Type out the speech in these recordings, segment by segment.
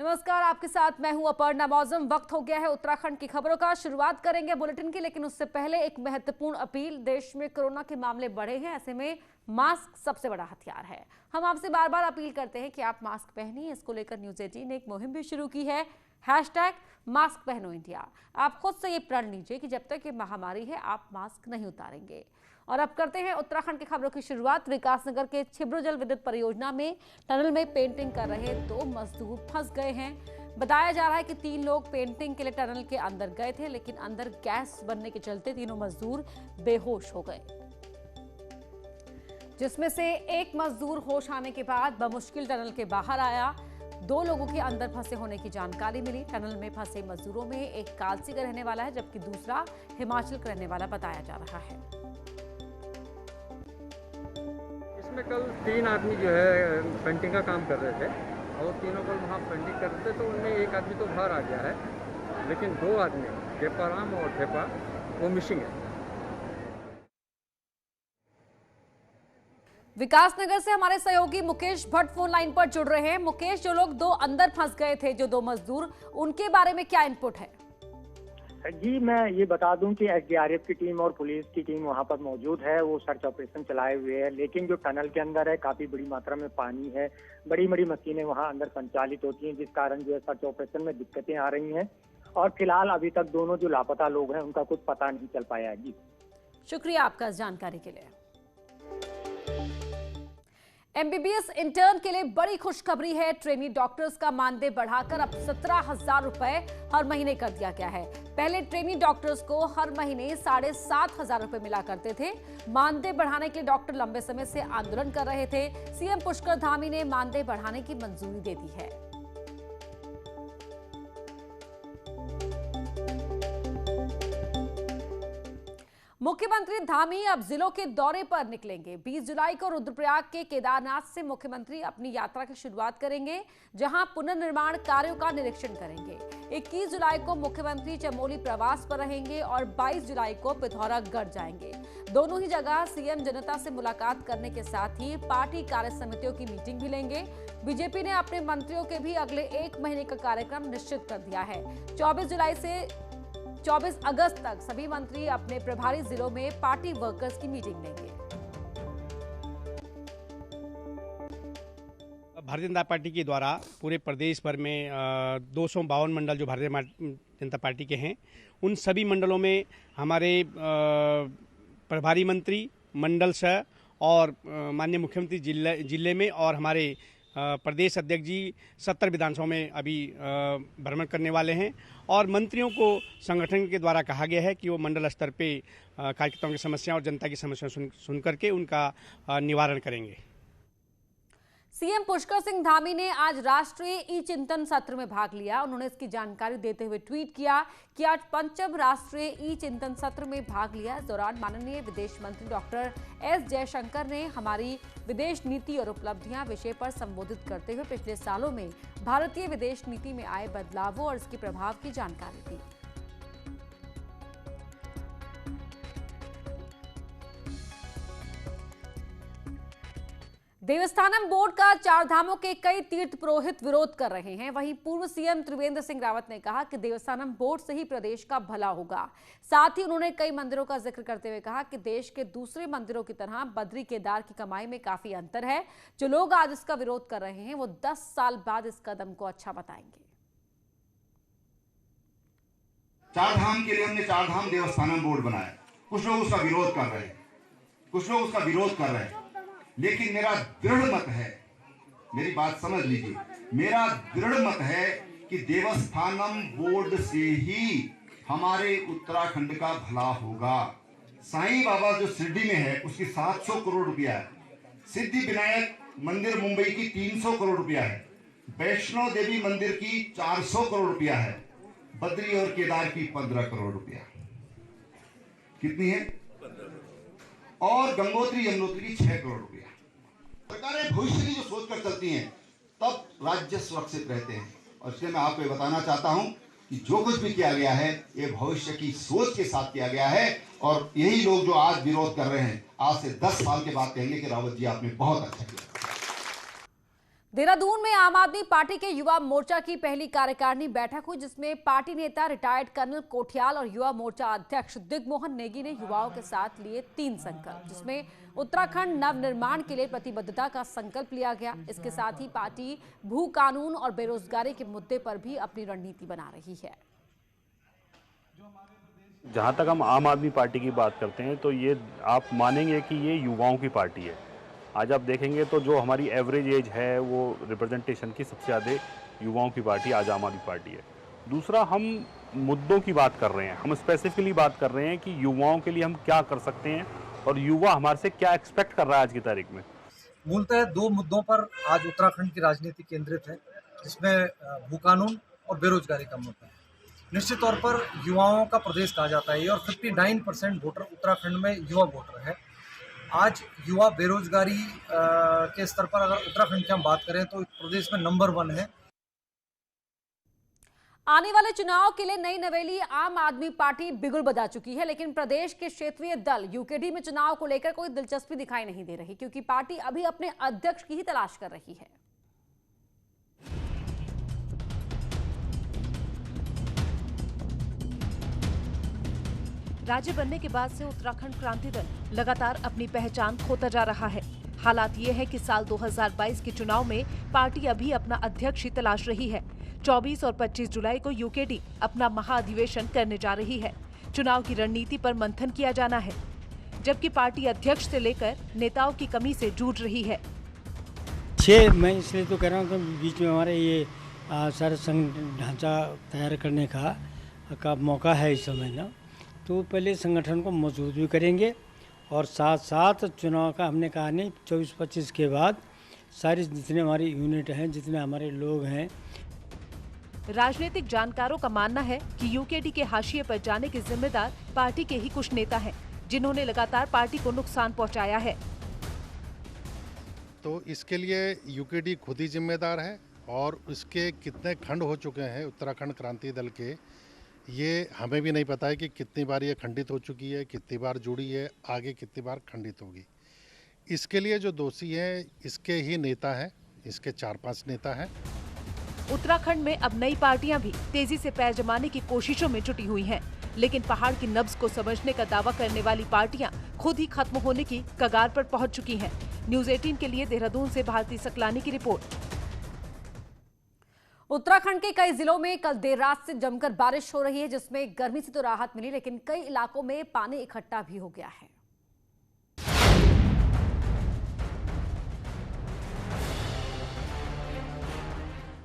नमस्कार, आपके साथ मैं हूं अपर्णा मौजम। वक्त हो गया है उत्तराखंड की खबरों का। शुरुआत करेंगे बुलेटिन की, लेकिन उससे पहले एक महत्वपूर्ण अपील। देश में कोरोना के मामले बढ़े हैं, ऐसे में मास्क सबसे बड़ा हथियार है। हम आपसे बार बार अपील करते हैं कि आप मास्क पहनिए। इसको लेकर न्यूज़ 18 ने एक मुहिम भी शुरू की है, #मास्क पहनो इंडिया। आप खुद से ये प्रण लीजिए कि जब तक ये महामारी है आप मास्क नहीं उतारेंगे। और अब करते हैं उत्तराखंड की खबरों की शुरुआत। विकासनगर के छिब्रू जल विद्युत परियोजना में टनल में पेंटिंग कर रहे 2 मजदूर फंस गए हैं। बताया जा रहा है कि 3 लोग पेंटिंग के लिए टनल के अंदर गए थे, लेकिन अंदर गैस बनने के चलते तीनों मजदूर बेहोश हो गए, जिसमें से एक मजदूर होश आने के बाद बमुश्किल टनल के बाहर आया। 2 लोगों के अंदर फंसे होने की जानकारी मिली। टनल में फंसे मजदूरों में एक कालसी का रहने वाला है, जबकि दूसरा हिमाचल का रहने वाला बताया जा रहा है। इसमें कल 3 आदमी जो है पेंटिंग का काम कर रहे थे और तीनों कल वहाँ पेंटिंग कर रहे थे, तो उनमें एक आदमी तो बाहर आ गया है, लेकिन 2 आदमी ढेपाराम और ढेपा वो मिसिंग है। विकासनगर से हमारे सहयोगी मुकेश भट्ट फोन लाइन पर जुड़ रहे हैं। मुकेश, जो लोग 2 अंदर फंस गए थे, जो 2 मजदूर, उनके बारे में क्या इनपुट है? जी, मैं ये बता दूं कि एसडीआरएफ की टीम और पुलिस की टीम वहां पर मौजूद है। वो सर्च ऑपरेशन चलाए हुए है, लेकिन जो टनल के अंदर है काफी बड़ी मात्रा में पानी है। बड़ी बड़ी मशीनें वहां अंदर संचालित होती हैं, जिस कारण जो है सर्च ऑपरेशन में दिक्कतें आ रही हैं। और फिलहाल अभी तक दोनों जो लापता लोग हैं उनका कुछ पता नहीं चल पाया है। जी, शुक्रिया आपका इस जानकारी के लिए। एमबीबीएस इंटर्न के लिए बड़ी खुशखबरी है। ट्रेनी डॉक्टर्स का मानदेय बढ़ाकर अब 17,000 रुपए हर महीने कर दिया गया है। पहले ट्रेनी डॉक्टर्स को हर महीने 7,500 रुपए मिला करते थे। मानदेय बढ़ाने के लिए डॉक्टर लंबे समय से आंदोलन कर रहे थे। सीएम पुष्कर धामी ने मानदेय बढ़ाने की मंजूरी दे दी है। मुख्यमंत्री धामी अब जिलों के दौरे पर निकलेंगे। 20 जुलाई को रुद्रप्रयाग के केदारनाथ से मुख्यमंत्री अपनी यात्रा की शुरुआत करेंगे, जहां पुनर्निर्माण कार्यों का निरीक्षण करेंगे। 21 जुलाई को मुख्यमंत्री चमोली प्रवास पर रहेंगे और 22 जुलाई को पिथौरागढ़ जाएंगे। दोनों ही जगह सीएम जनता से मुलाकात करने के साथ ही पार्टी कार्य समितियों की मीटिंग भी लेंगे। बीजेपी ने अपने मंत्रियों के भी अगले 1 महीने का कार्यक्रम निश्चित कर दिया है। 24 जुलाई से 24 अगस्त तक सभी मंत्री अपने प्रभारी जिलों में पार्टी वर्कर्स की मीटिंग लेंगे। भारतीय जनता पार्टी के द्वारा पूरे प्रदेश भर में 252 मंडल जो भारतीय जनता पार्टी के हैं, उन सभी मंडलों में हमारे प्रभारी मंत्री, मंडल सह और माननीय मुख्यमंत्री जिले में और हमारे प्रदेश अध्यक्ष जी 70 विधानसभाओं में अभी भ्रमण करने वाले हैं। और मंत्रियों को संगठन के द्वारा कहा गया है कि वो मंडल स्तर पे कार्यकर्ताओं की समस्याएं और जनता की समस्याएं सुन करके उनका निवारण करेंगे। सीएम पुष्कर सिंह धामी ने आज राष्ट्रीय ई चिंतन सत्र में भाग लिया। उन्होंने इसकी जानकारी देते हुए ट्वीट किया कि आज 5वें राष्ट्रीय ई चिंतन सत्र में भाग लिया। इस दौरान माननीय विदेश मंत्री डॉक्टर एस जयशंकर ने हमारी विदेश नीति और उपलब्धियां विषय पर संबोधित करते हुए पिछले सालों में भारतीय विदेश नीति में आए बदलावों और इसके प्रभाव की जानकारी दी। देवस्थानम बोर्ड का 4 धामों के कई तीर्थ पुरोहित विरोध कर रहे हैं। वहीं पूर्व सीएम त्रिवेंद्र सिंह रावत ने कहा कि देवस्थानम बोर्ड से ही प्रदेश का भला होगा। साथ ही उन्होंने कई मंदिरों का जिक्र करते हुए कहा कि देश के दूसरे मंदिरों की तरह बद्री केदार की कमाई में काफी अंतर है। जो लोग आज इसका विरोध कर रहे हैं वो 10 साल बाद इस कदम को अच्छा बताएंगे। 4 धाम के लिए हमने 4 धाम देवस्थानम बोर्ड बनाया। कुछ लोग उसका विरोध कर रहे हैं, लेकिन मेरा दृढ़ मत है, मेरी बात समझ लीजिए, मेरा दृढ़ मत है कि देवस्थानम बोर्ड से ही हमारे उत्तराखंड का भला होगा। साईं बाबा जो शिरडी में है उसकी 700 करोड़ रुपया है, सिद्धि विनायक मंदिर मुंबई की 300 करोड़ रुपया है, वैष्णो देवी मंदिर की 400 करोड़ रुपया है, बद्री और केदार की 15 करोड़ रुपया। कितनी है? और गंगोत्री यमुनोत्री की 6 करोड़ रुपया। सरकारें भविष्य की जो सोच कर चलती हैं तब राज्य सुरक्षित रहते हैं। और इसलिए मैं आपको ये बताना चाहता हूं कि जो कुछ भी किया गया है ये भविष्य की सोच के साथ किया गया है। और यही लोग जो आज विरोध कर रहे हैं आज से 10 साल के बाद कहेंगे कि रावत जी आपने बहुत अच्छा किया। देहरादून में आम आदमी पार्टी के युवा मोर्चा की पहली कार्यकारिणी बैठक हुई, जिसमें पार्टी नेता रिटायर्ड कर्नल कोठियाल और युवा मोर्चा अध्यक्ष दिग्मोहन नेगी ने युवाओं के साथ लिए 3 संकल्प, जिसमें उत्तराखंड नवनिर्माण के लिए प्रतिबद्धता का संकल्प लिया गया। इसके साथ ही पार्टी भू कानून और बेरोजगारी के मुद्दे पर भी अपनी रणनीति बना रही है। जहाँ तक हम आम आदमी पार्टी की बात करते हैं तो ये आप मानेंगे कि ये युवाओं की पार्टी है। आज आप देखेंगे तो जो हमारी एवरेज एज है वो रिप्रेजेंटेशन की सबसे ज़्यादा युवाओं की पार्टी आज आम आदमी पार्टी है। दूसरा, हम मुद्दों की बात कर रहे हैं, हम स्पेसिफिकली बात कर रहे हैं कि युवाओं के लिए हम क्या कर सकते हैं और युवा हमारे से क्या एक्सपेक्ट कर रहा है आज की तारीख में। मूलतः 2 मुद्दों पर आज उत्तराखंड की राजनीति केंद्रित है, जिसमें भू कानून और बेरोजगारी का मुद्दा है। निश्चित तौर पर युवाओं का प्रदेश कहा जाता है और 59% वोटर उत्तराखंड में युवा वोटर है। आज युवा बेरोजगारी के स्तर पर अगर उत्तराखंड की हम बात करें तो प्रदेश में नंबर 1 है। आने वाले चुनाव के लिए नई नवेली आम आदमी पार्टी बिगुल बजा चुकी है, लेकिन प्रदेश के क्षेत्रीय दल यूकेडी में चुनाव को लेकर कोई दिलचस्पी दिखाई नहीं दे रही, क्योंकि पार्टी अभी अपने अध्यक्ष की ही तलाश कर रही है। राज्य बनने के बाद से उत्तराखंड क्रांति दल लगातार अपनी पहचान खोता जा रहा है। हालात ये है कि साल 2022 के चुनाव में पार्टी अभी अपना अध्यक्ष ही तलाश रही है। 24 और 25 जुलाई को यूकेडी अपना महाधिवेशन करने जा रही है। चुनाव की रणनीति पर मंथन किया जाना है, जबकि पार्टी अध्यक्ष से लेकर नेताओं की कमी से जूझ रही है। मैं इसलिए तो कह रहा हूँ कि बीच में हमारे ये सारा संघ ढांचा तैयार करने का मौका है इस समय ना, तो पहले संगठन को मजबूत भी करेंगे और साथ साथ चुनाव का हमने कहा नहीं 24-25 के बाद सारी जितने हमारी यूनिट हैं, जितने हमारे लोग हैं। राजनीतिक जानकारों का मानना है कि यूकेडी के हाशिए पर जाने के जिम्मेदार पार्टी के ही कुछ नेता हैं, जिन्होंने लगातार पार्टी को नुकसान पहुंचाया है। तो इसके लिए यूकेडी खुद ही जिम्मेदार है और उसके कितने खंड हो चुके हैं उत्तराखंड क्रांति दल के, ये हमें भी नहीं पता है कि कितनी बार ये खंडित हो चुकी है, कितनी बार जुड़ी है, आगे कितनी बार खंडित होगी। इसके लिए जो दोषी है इसके ही नेता हैं, इसके 4-5 नेता हैं। उत्तराखंड में अब नई पार्टियां भी तेजी से पैर जमाने की कोशिशों में जुटी हुई हैं, लेकिन पहाड़ की नब्ज को समझने का दावा करने वाली पार्टियां खुद ही खत्म होने की कगार पर पहुंच चुकी हैं। न्यूज़ 18 के लिए देहरादून से भारती सकलानी की रिपोर्ट। उत्तराखंड के कई जिलों में कल देर रात से जमकर बारिश हो रही है, जिसमें गर्मी से तो राहत मिली, लेकिन कई इलाकों में पानी इकट्ठा भी हो गया है।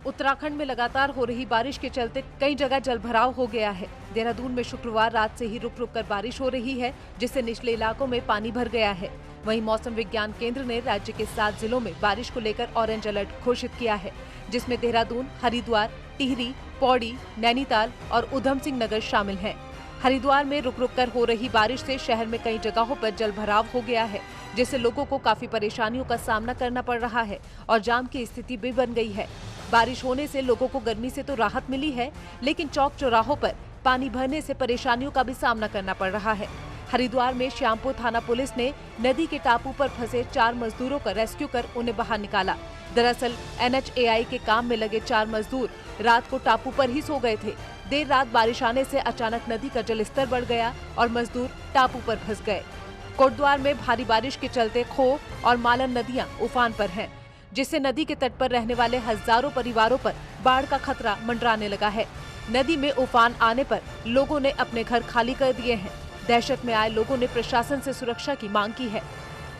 उत्तराखंड में लगातार हो रही बारिश के चलते कई जगह जलभराव हो गया है। देहरादून में शुक्रवार रात से ही रुक रुक कर बारिश हो रही है, जिससे निचले इलाकों में पानी भर गया है। वहीं मौसम विज्ञान केंद्र ने राज्य के 7 जिलों में बारिश को लेकर ऑरेंज अलर्ट घोषित किया है, जिसमें देहरादून, हरिद्वार, टिहरी, पौड़ी, नैनीताल और उधम सिंह नगर शामिल हैं। हरिद्वार में रुक रुक कर हो रही बारिश से शहर में कई जगहों पर जलभराव हो गया है, जिससे लोगों को काफी परेशानियों का सामना करना पड़ रहा है और जाम की स्थिति भी बन गई है। बारिश होने से लोगों को गर्मी से तो राहत मिली है, लेकिन चौक चौराहों पर पानी भरने से परेशानियों का भी सामना करना पड़ रहा है। हरिद्वार में श्यामपुर थाना पुलिस ने नदी के टापू पर फंसे 4 मजदूरों का रेस्क्यू कर उन्हें बाहर निकाला। दरअसल NHAI के काम में लगे 4 मजदूर रात को टापू पर ही सो गए थे। देर रात बारिश आने से अचानक नदी का जलस्तर बढ़ गया और मजदूर टापू पर फंस गए। कोटद्वार में भारी बारिश के चलते खो और मालन नदियां उफान पर हैं, जिससे नदी के तट पर रहने वाले हजारों परिवारों पर बाढ़ का खतरा मंडराने लगा है। नदी में उफान आने पर लोगों ने अपने घर खाली कर दिए हैं। दहशत में आए लोगों ने प्रशासन से सुरक्षा की मांग की है।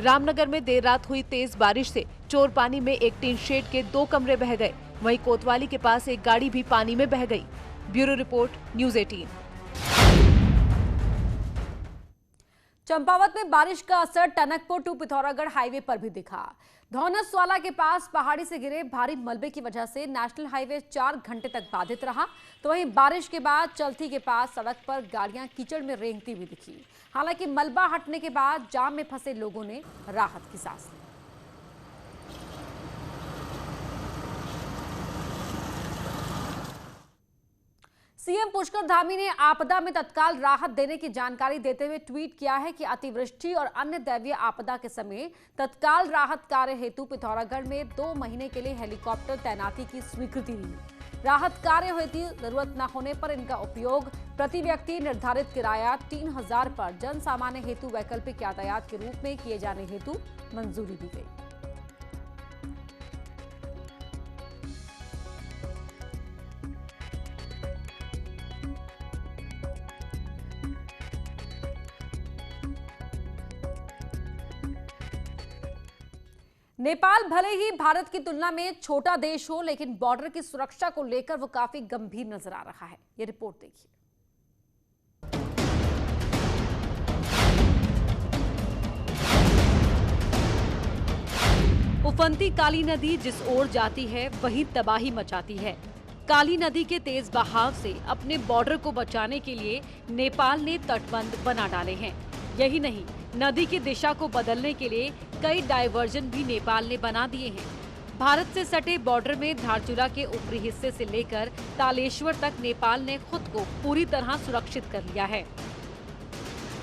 रामनगर में देर रात हुई तेज बारिश से चोर पानी में एक टीन शेड के 2 कमरे बह गए। वहीं कोतवाली के पास एक गाड़ी भी पानी में बह गई। Bureau report, news 18। चंपावत में बारिश का असर टनकपुर टू पिथौरागढ़ हाईवे पर भी दिखा। धौनसवाला के पास पहाड़ी से गिरे भारी मलबे की वजह से नेशनल हाईवे 4 घंटे तक बाधित रहा। तो वहीं बारिश के बाद चलती के पास सड़क पर गाड़ियां कीचड़ में रेंगती हुई दिखी। हालांकि मलबा हटने के बाद जाम में फंसे लोगों ने राहत की सांस ली। सीएम पुष्कर धामी ने आपदा में तत्काल राहत देने की जानकारी देते हुए ट्वीट किया है कि अतिवृष्टि और अन्य दैवीय आपदा के समय तत्काल राहत कार्य हेतु पिथौरागढ़ में 2 महीने के लिए हेलीकॉप्टर तैनाती की स्वीकृति दी। राहत कार्य हेतु जरूरत न होने पर इनका उपयोग प्रति व्यक्ति निर्धारित किराया 3000 पर जन सामान्य हेतु वैकल्पिक यातायात के रूप में किए जाने हेतु मंजूरी दी गई। नेपाल भले ही भारत की तुलना में छोटा देश हो, लेकिन बॉर्डर की सुरक्षा को लेकर वो काफी गंभीर नजर आ रहा है। ये रिपोर्ट देखिए। उफनती काली नदी जिस ओर जाती है वही तबाही मचाती है। काली नदी के तेज बहाव से अपने बॉर्डर को बचाने के लिए नेपाल ने तटबंध बना डाले हैं। यही नहीं, नदी की दिशा को बदलने के लिए कई डायवर्जन भी नेपाल ने बना दिए हैं। भारत से सटे बॉर्डर में धारचूला के ऊपरी हिस्से से लेकर तालेश्वर तक नेपाल ने खुद को पूरी तरह सुरक्षित कर लिया है।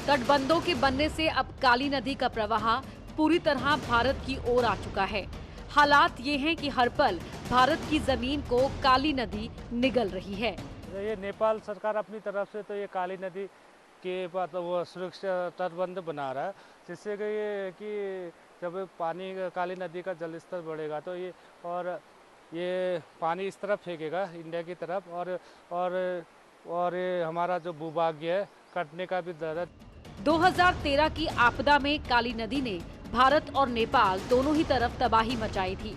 तटबंधों के बनने से अब काली नदी का प्रवाह पूरी तरह भारत की ओर आ चुका है। हालात ये हैं कि हर पल भारत की जमीन को काली नदी निगल रही है। ये नेपाल सरकार अपनी तरफ से तो ये काली नदी के बाद वो सुरक्षा तटबंध बना रहा है, जिससे कि जब पानी काली नदी का जल स्तर बढ़ेगा तो ये पानी इस तरफ फेंकेगा इंडिया की तरफ और ये हमारा जो भूभाग्य है कटने का भी डर है। 2013 की आपदा में काली नदी ने भारत और नेपाल दोनों ही तरफ तबाही मचाई थी,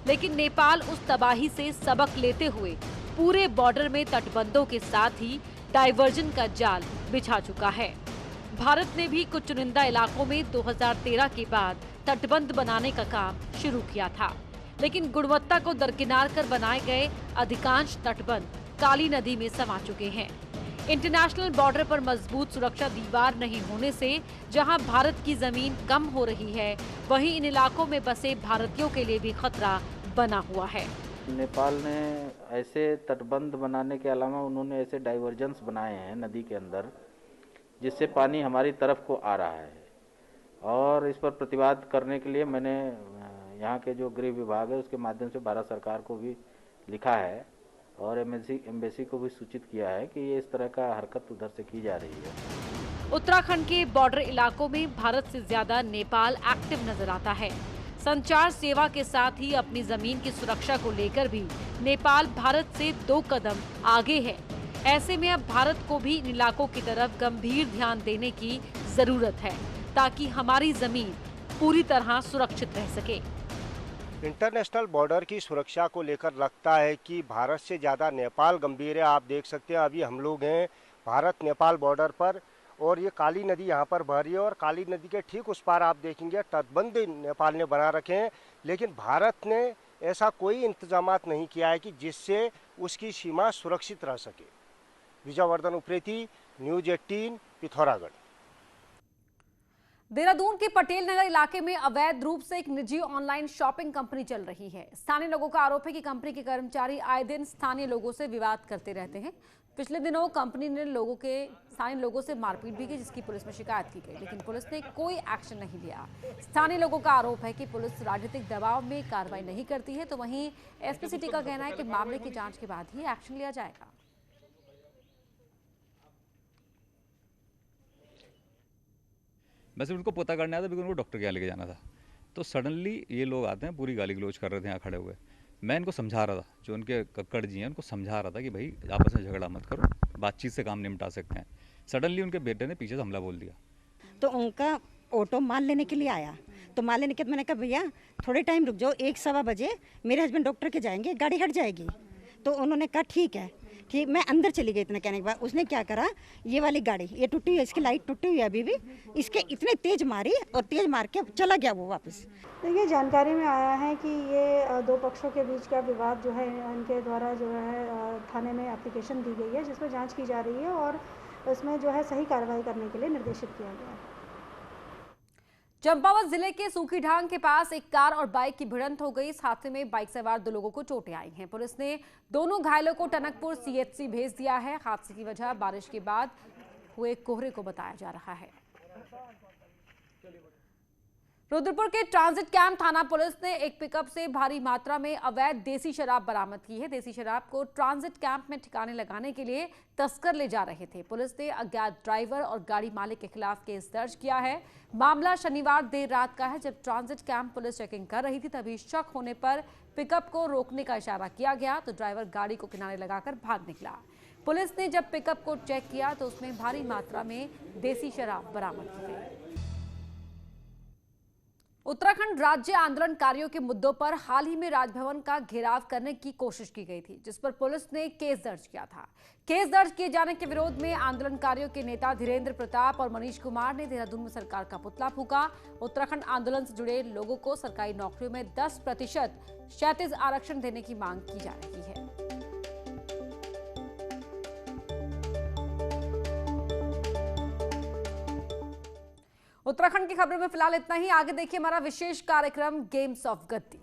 लेकिन नेपाल उस तबाही से सबक लेते हुए पूरे बॉर्डर में तटबंधों के साथ ही डायवर्जन का जाल बिछा चुका है। भारत ने भी कुछ चुनिंदा इलाकों में 2013 के बाद तटबंध बनाने का काम शुरू किया था, लेकिन गुणवत्ता को दरकिनार कर बनाए गए अधिकांश तटबंध काली नदी में समा चुके हैं। इंटरनेशनल बॉर्डर पर मजबूत सुरक्षा दीवार नहीं होने से जहां भारत की जमीन कम हो रही है, वहीं इन इलाकों में बसे भारतीयों के लिए भी खतरा बना हुआ है। नेपाल ने ऐसे तटबंध बनाने के अलावा उन्होंने ऐसे डाइवर्जन्स बनाए हैं नदी के अंदर, जिससे पानी हमारी तरफ को आ रहा है। और इस पर प्रतिवाद करने के लिए मैंने यहाँ के जो गृह विभाग है उसके माध्यम से भारत सरकार को भी लिखा है और एम्बेसी को भी सूचित किया है कि ये इस तरह का हरकत उधर से की जा रही है। उत्तराखंड के बॉर्डर इलाकों में भारत से ज्यादा नेपाल एक्टिव नजर आता है। संचार सेवा के साथ ही अपनी जमीन की सुरक्षा को लेकर भी नेपाल भारत से 2 कदम आगे है। ऐसे में अब भारत को भी इन इलाकों की तरफ गंभीर ध्यान देने की जरूरत है, ताकि हमारी जमीन पूरी तरह सुरक्षित रह सके। इंटरनेशनल बॉर्डर की सुरक्षा को लेकर लगता है कि भारत से ज़्यादा नेपाल गंभीर है। आप देख सकते हैं अभी हम लोग हैं भारत नेपाल बॉर्डर पर और ये काली नदी यहाँ पर बह रही है और काली नदी के ठीक उस पार आप देखेंगे तटबंध नेपाल ने बना रखे हैं, लेकिन भारत ने ऐसा कोई इंतजामात नहीं किया है कि जिससे उसकी सीमा सुरक्षित रह सके। विजयवर्धन उप्रेती, न्यूज 18, पिथौरागढ़। देहरादून के पटेल नगर इलाके में अवैध रूप से एक निजी ऑनलाइन शॉपिंग कंपनी चल रही है। स्थानीय लोगों का आरोप है कि कंपनी के कर्मचारी आए दिन स्थानीय लोगों से विवाद करते रहते हैं। पिछले दिनों कंपनी ने स्थानीय लोगों से मारपीट भी की, जिसकी पुलिस में शिकायत की गई, लेकिन पुलिस ने कोई एक्शन नहीं लिया। स्थानीय लोगों का आरोप है कि पुलिस राजनीतिक दबाव में कार्रवाई नहीं करती है, तो वहीं एसपी सिटी का कहना है कि मामले की जांच के बाद ही एक्शन लिया जाएगा। बस उनको पता करना था, उनको डॉक्टर के यहाँ लेके जाना था, तो सडनली ये लोग आते हैं, पूरी गाली गलौज कर रहे थे यहाँ खड़े हुए। मैं इनको समझा रहा था, जो उनके कक्कड़ जी हैं उनको समझा रहा था कि भाई आपस में झगड़ा मत करो, बातचीत से काम निपटा सकते हैं। सडनली उनके बेटे ने पीछे से हमला बोल दिया। तो उनका ऑटो माल लेने के लिए आया, तो माल लेने के मैंने कहा भैया थोड़े टाइम रुक जाओ, 1-1:15 बजे मेरे हस्बैंड डॉक्टर के जाएंगे, गाड़ी हट जाएगी। तो उन्होंने कहा ठीक है, ठीक। मैं अंदर चली गई इतना कहने के बाद उसने क्या करा, ये वाली गाड़ी ये टूटी हुई है, इसकी लाइट टूटी हुई है अभी भी, इसके इतने तेज मारी और तेज मार के चला गया वो वापस। देखिए जानकारी में आया है कि ये 2 पक्षों के बीच का विवाद जो है इनके द्वारा जो है थाने में एप्लीकेशन दी गई है, जिसमें जांच की जा रही है और इसमें जो है सही कार्रवाई करने के लिए निर्देशित किया गया है। चंपावत जिले के सूखीढांग के पास एक कार और बाइक की भिड़ंत हो गई। इस हादसे में बाइक सवार 2 लोगों को चोटें आई हैं। पुलिस ने दोनों घायलों को टनकपुर सीएचसी भेज दिया है। हादसे की वजह बारिश के बाद हुए कोहरे को बताया जा रहा है। रुद्रपुर के ट्रांजिट कैंप थाना पुलिस ने एक पिकअप से भारी मात्रा में अवैध देसी शराब बरामद की है। देसी शराब को ट्रांजिट कैंप में ठिकाने लगाने के लिए तस्कर ले जा रहे थे। पुलिस ने अज्ञात ड्राइवर और गाड़ी मालिक के खिलाफ केस दर्ज किया है। मामला शनिवार देर रात का है। जब ट्रांजिट कैंप पुलिस चेकिंग कर रही थी तभी शक होने पर पिकअप को रोकने का इशारा किया गया तो ड्राइवर गाड़ी को किनारे लगाकर भाग निकला। पुलिस ने जब पिकअप को चेक किया तो उसमें भारी मात्रा में देसी शराब बरामद की गई। उत्तराखंड राज्य आंदोलनकारियों के मुद्दों पर हाल ही में राजभवन का घेराव करने की कोशिश की गई थी, जिस पर पुलिस ने केस दर्ज किया था। केस दर्ज किए जाने के विरोध में आंदोलनकारियों के नेता धीरेन्द्र प्रताप और मनीष कुमार ने देहरादून में सरकार का पुतला फूंका। उत्तराखंड आंदोलन से जुड़े लोगों को सरकारी नौकरियों में 10% क्षैतिज आरक्षण देने की मांग की जा रही है। उत्तराखंड की खबरों में फिलहाल इतना ही। आगे देखिए हमारा विशेष कार्यक्रम गेम्स ऑफ गद्दी।